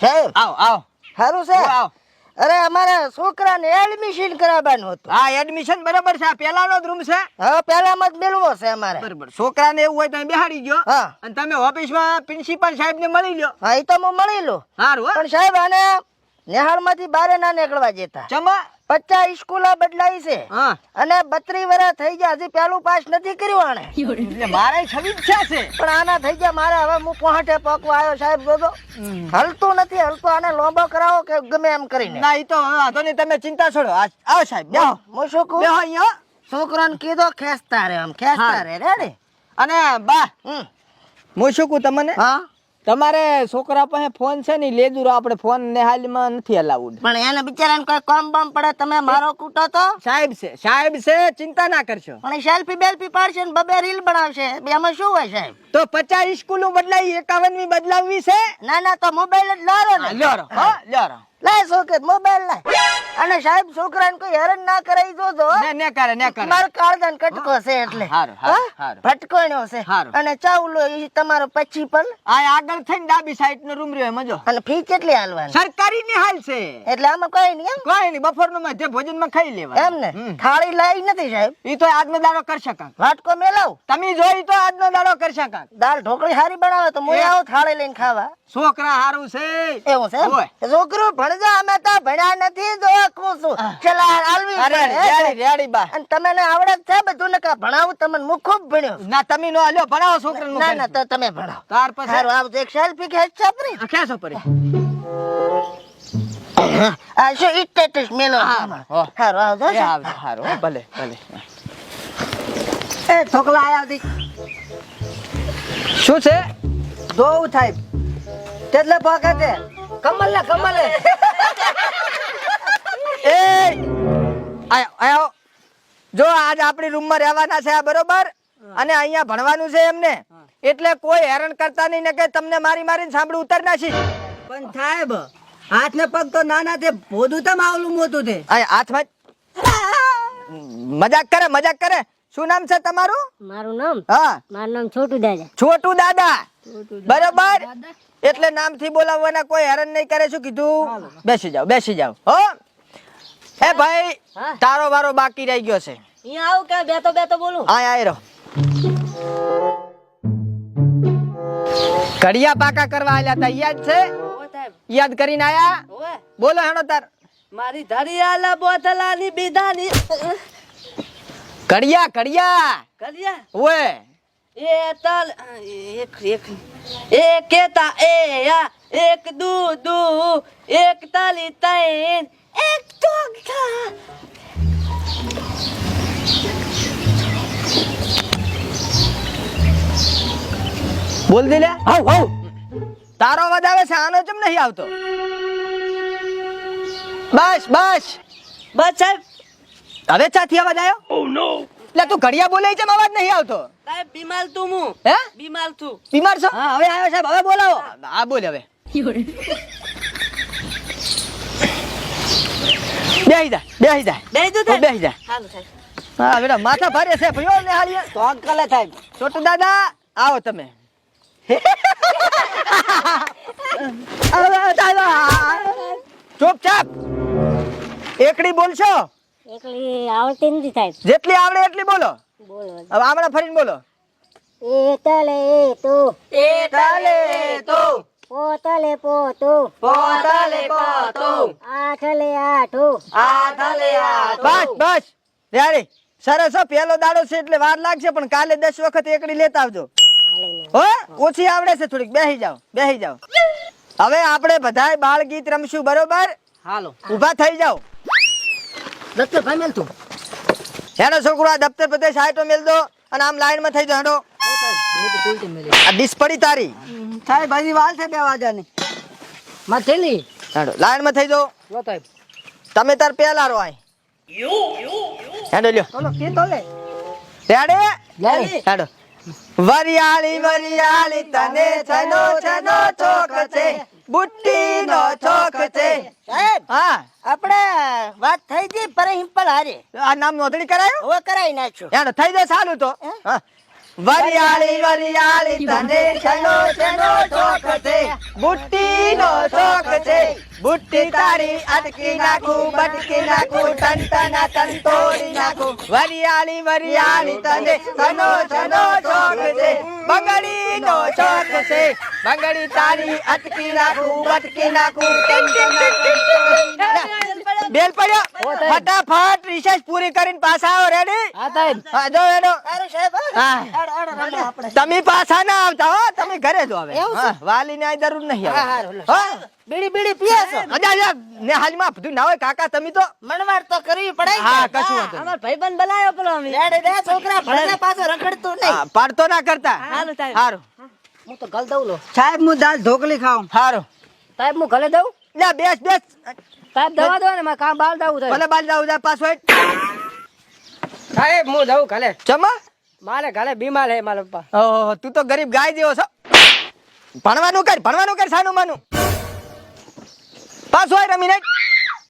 સાહેબ આવો આવો સારું છે. આવો. અરે અમારા છોકરાને એડમિશન કરાવવાનું હતું. હા એડમિશન બરાબર છે. આ પહેલાનો જ રૂમ છે. હવે પહેલામાં જ બેલવો છે અમારે. બરાબર. છોકરાને એવું હોય તો બેહાડી ગયો. હા અને તમે ઓફિસમાં પ્રિન્સિપાલ સાહેબ ને મળી લ્યો. હા એ તો હું મળી લઉં. સારું હો. પણ સાહેબ આને નિહાળમાંથી બારે ના નીકળવા જેતા. ચમા 50 સ્કૂલો બદલાઈ છે હા અને 32 વર્ષ થઈ ગયા, હજી પેલું પાસ નથી કર્યું આણે. એટલે મારે છવી ઈચ્છા છે. પણ આના થઈ ગયા મારે. હવે હું પહોંચે પકવા આવ્યો સાહેબ. જોજો હલતું નથી. હલતું આને લોંબો કરાવો કે ગમે એમ કરીને. ના ઈ તો વાંધો નહીં, તમે ચિંતા છોડો. આવો સાહેબ બેહો. હું શું કહું, બેહો અહીંયા. છોકરાને કીધો ખેંચતા રે, આમ ખેંચતા રે. રેડી? અને બા હમ. હું શું કહું તમને, હા તમારે છોકરા પાસે ફોન છે ને લેદુર, આપણે ફોન ને હાલમાં નથી અલાઉડ. પણ એને બિચારાને કોઈ કામ બામ પડે તમે મારો કૂટો તો. સાહેબ છે, ચિંતા ના કરશો. પણ સેલ્ફી બેલ્ફી પાડશે ને બબે રીલ બનાવશે, એમાં શું હોય સાહેબ? તો 50 સ્કૂલો બદલાઈ, 51મી બદલાવવી છે. ના ના તો મોબાઈલ જ લારો ને. લ્યો હા લ્યો. લાય છોકર મોબાઈલ લાય. અને સાહેબ છોકરાને કોઈ હેરાન ના કરાઈ જોજો. ને કરે મારો કાળદાન કટકો છે એટલે. હારું, હારું, હારું. ભટકોણો છે. હારું. અને ચાવલો ઈ તમારો પછી પણ. આ આગળ થઈને ડાબી સાઈડ નો રૂમ રહ્યો મજો. અને ફી કેટલી હાલવાની? સરકારી ની હાલ છે. એટલે આમાં કોઈ નહીં એમ? કોઈ નહીં, બપોરનું મધ્ય ભોજન માં ખાઈ લેવા. એમ ને થાળી લાઈ નથી સાહેબ? ઈ તો આજનો દાડો કરશે કાક. વાટકો મેલાવ. તમે જોઈ તો આજનો દાડો કરશે કાક. દાળ ઢોકળી હારી બનાવે તો હું આવું થાળી લઈને ખાવા. છોકરા હારું છે. એવું છે એમ? ઓય. છોકરું ભણજો, અમે તો ભણ્યા નથી. જો કહું છું ચલા હાલવી અરે પડે. રેડી બા. અને તમને આવડે છે બધું ને કા ભણાવું? તમને હું ખૂબ ભણ્યો. ના તમે નો આલ્યો, ભણાવો છોકરાને. ના ના તો તમે ભણાવો. તાર પછી સારું આવજો. એક સેલ્ફી ખેંચ છાપરી. ખેસો પડી. આ શું સ્ટેટસ મેલો? હા. સારું આવજો. એ આવજો. હારું હો, ભલે ભલે. એ છોકલા આયા હતી. શું છે? જોવું થાય તેટલે પાકે છે. કમલ ને કમલ એ આયો. જો આજ આપણી રૂમ માં રહેવાના છે આ, બરોબર? અને અહીંયા ભણવાનું છે એમને, એટલે કોઈ હેરાન કરતા નહીં ને કે તમને મારી મારીને સાંભળું ઉતર નાખી. પણ સાહેબ હાથ ને પગ તો નાના તે ભોદું તો માવલું મોટું છે. આ હાથમાં મજાક કરે. શું નામ છે તમારું? મારું નામ હા, મારું નામ છોટુ દાદા. છોટુ દાદા. બરોબર, એટલે નામથી બોલાવવાના, કોઈ હેરાન નહીં કરે. શું કીધું? બેસી જાઓ હો. હે ભાઈ, હા? તારો વારો બાકી રહી ગયો છે. અહીંયા આવું કે બેતો બોલું. આય રહો. કડિયા પાકા કરવા આલ્યા તા, યાદ છે? ઓ સાહેબ યાદ કરીને આયા? ઓએ બોલો હેણો તાર. મારી ધરિયાલા બોતલાની બીધાની કડિયા કરિયા ઓએ. એ તાલ એક કેતા એ યા એક દુ એક તાલી તૈન એક ચોગા. બોલ દે લે. હાવ તારો અવાજ આવે છે, આનો કેમ નહીં આવતો? બસ સાહેબ હવે ચાથી અવાજ આવ્યો? ઓ નો. એટલે તું ઘડિયા બોલે છે, અવાજ નહીં આવતો? સાહેબ બીમાર તું હું હે? બીમાર તું. બીમાર છો? હા હવે આવ્યો સાહેબ. હવે બોલાવો. હા બોલ હવે. બેહી જા. બેહી જા. હાલો સાહેબ. હા બેટા, માથા ભારે છે ભયો ને હાલીએ. તો અંકલે સાહેબ. છોટુ દાદા આવો તમે. ચૂપચાપ એકડી બોલશો. એકલી આવડતી નથી સાહેબ. જેટલી આવડે એટલી બોલો. બોલો. હવે આમણે ફરીને બોલો. એ તલે તું તાલે તો પોતલે પોતું પોતાલે પોતો આઠલે આઠું આથલે બસ બસ રેડી. સરસ હો, પહેલો દાડો છે એટલે વાર લાગશે, પણ કાલે 10 વખત એકડી લેતા આવજો હો. ઓછી આવડે છે થોડીક. બેહી જાઓ. હવે આપણે બધાય બાળ ગીત રમશું, બરોબર? હાલો ઊભા થઈ જાઓ. દત્તર ભાઈ મેલ તું. હેડો છોકરો, આ દફતર બધે સાઈટો મેલ દો અને આમ લાઈન માં થઈ જાઓ. હેડો. આ ડીશ પડી તારી. સાહેબ હજી વાર છે 2 વાગ્યાની. મથેલી. હેડો લાઈન માં થઈ જાઓ. જો સાહેબ. તમે તાર પેલા રો આય. હેડો લ્યો. બોલો કે તો લે. રેડી? હેડો. વરિયાળી તને છનો ચોક છે, બુટ્ટી નો ચોક છે. સાહેબ હા, આપણે વાત થઈ હતી પર હિમ્પલ હારે. આ નામ નોંધણી કરાયો? હવે કરાઈ નાખ્યો. હેડો થઈ જાય સારું તો. હા વરિયાળી વરિયાળી તને શેનો શેનો શોખ છે બુટ્ટીનો શોખ છે બુટ્ટી તારી અટકી નાખું બટકી નાખું ટનટના ટન તોડી નાખું વરિયાળી વરિયાળી તને શેનો શેનો શોખ છે બંગડીનો શોખ છે બંગડી તારી અટકી નાખું બટકી નાખું બેલ પડ્યો ફટાફટ રિસર્ચ પૂરી કરીને પાછા આવો રેડી હા સાહેબ હા જો એનો સારું સાહેબ હા. રમો આપણે તમે પાછા ના આવતા હો તમે ઘરે જો હવે હા, વાલીને આ જરૂર નહીં હા, આવે હારું, હા બીડી બીડી પીએ છો અજા ને હાલમાં બધું ના હોય કાકા તમે તો મનવાડ તો કરવી પડે હા કશું વાંધો નહીં. અમાર ભાઈબંધ બનાવ્યો પેલો અમે રેડે દે છોકરા ભણને પાછો રખડતું નહીં હા, પાડતો ના કરતા હારું સાહેબ. હારું હું તો ગલ દઉં લો સાહેબ હું દાલ ઢોકલી ખાઉં હારું સાહેબ હું ઘરે દઉં લે બેસ બેસ સાહેબ દવા દો ને મારે કામ બાર જવું છે ભલે બાલ જાવ જા પાછો સાહેબ હું જવું ઘરે ચમા મારે ઘરે બીમાર હે મારા પપ્પા ઓહો તું તો ગરીબ ગાય જેવો છો ભણવાનું કર સાનું માનું પાછો આય રમીને